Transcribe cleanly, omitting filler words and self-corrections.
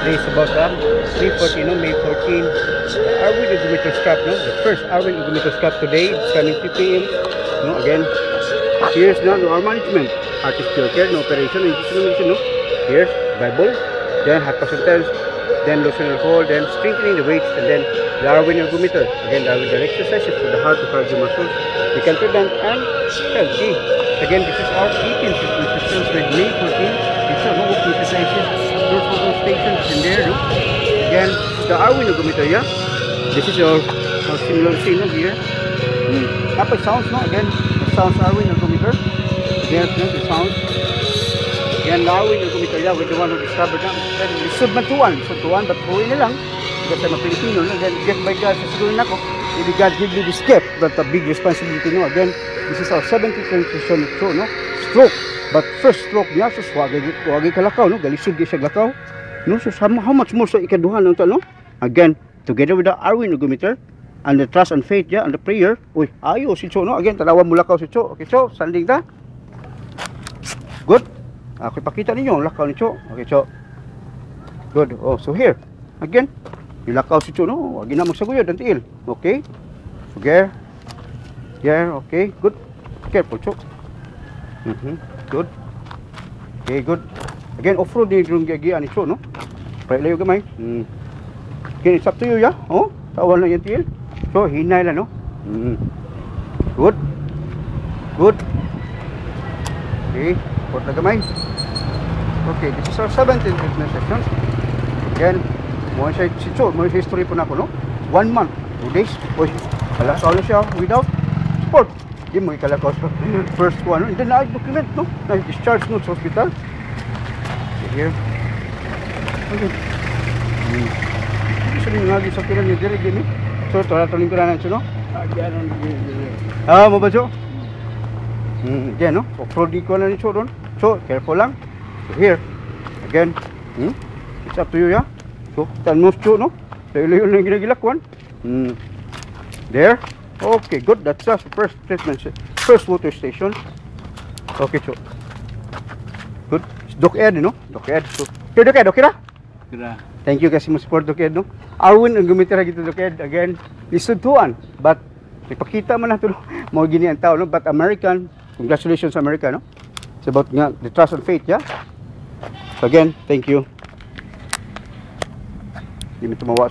Today is about 3:14, no? May 14. Arwin Odometer Scrap, no? The first Arwin Odometer Scrap today. It's coming 3 p.m. No, again, here's now our management. Artist pure care, no operation, no? Here's Bible, then hot percentile, then lotion alcohol, then strengthening the weights, and then the Arwin Ergometer. Again, the Arwin exercises for the heart to cardio muscles. We can prevent and healthy. Again, this is our 18th systems with May 14. It's a no exercises, those photo stations in there, no? Again, the Arwin Ergometer, yeah? This is our similar thing, no, here. Kapag sounds, no? Again, the sounds Arwin Ergometer. Again, no, the sounds. Again, the Arwin Ergometer, yeah, we're the one who discovered that. Then, lisod man tuwan, but huwi na lang. Because I'm a Filipino, no? Then, get by God, sasagunin ako. Maybe God give me this gift, but a big responsibility, no? Again, this is our 70th transition show, no? Stroke. But first stroke niya, so wagi kalakaw, no? Galisod siya glakaw. No? So how much more sa ikaduhan ng no? Again, together with the Arwin Ergometer and the trust and faith, yeah, and the prayer. Uy, ayo si Cho, no? Again, tanawan mo lakaw si Cho. Okay, Cho, standing ta. Good. Ako ipakita ninyo ang lakaw ni Cho. Okay, Cho. Good. Oh, so here. Again, yung lakaw si Cho, no? Wagi na magsaguyod ang tiil. Okay. So, gear. Gear, okay. Good. Careful, Cho. Good. Okay, good. Again, off-road din yung gigian ni Cho, no? Pray layo gamay. Again, it's up to you, yeah? Oh, tawan lang yung tiil. So, hinay lang, no? Good. Good. Okay, port na gamay. Okay, this is our 17th fitness session. Again, mo siya si Cho, mo history po na ako, no? 1 month, 2 days. Uy, kalakaw na siya without sport. Di mo ikalakaw sa first one, no? And then na-document, no? Na-discharge, no? Sa hospital. Okay, here. Okay. Gusto rin nga sa kilang yung direct din, eh? So, tuling ko na siya, no? Mo ba, Cho? Again, no? Off-road ko na ni Cho doon. So, careful lang. So, here. Again. It's up to you, yeah? So, tanmos Cho, no? Layo-layo na yung ginagilakwan. There. Okay, good. That's the first treatment. First water station. Okay, Cho. Good. Doc Ed, no? Doc Ed. So, Doc Ed, okay na? Thank you kasi mo support, Doc Ed, no? Arwin ang gumitira gito, Doc Ed. Again, lisod tuwan. But, ipakita man na ito, mga gini ang tao, no? But American, congratulations America, no? It's about nga, the trust and faith, yeah? So again, thank you. Hindi mo tumawa.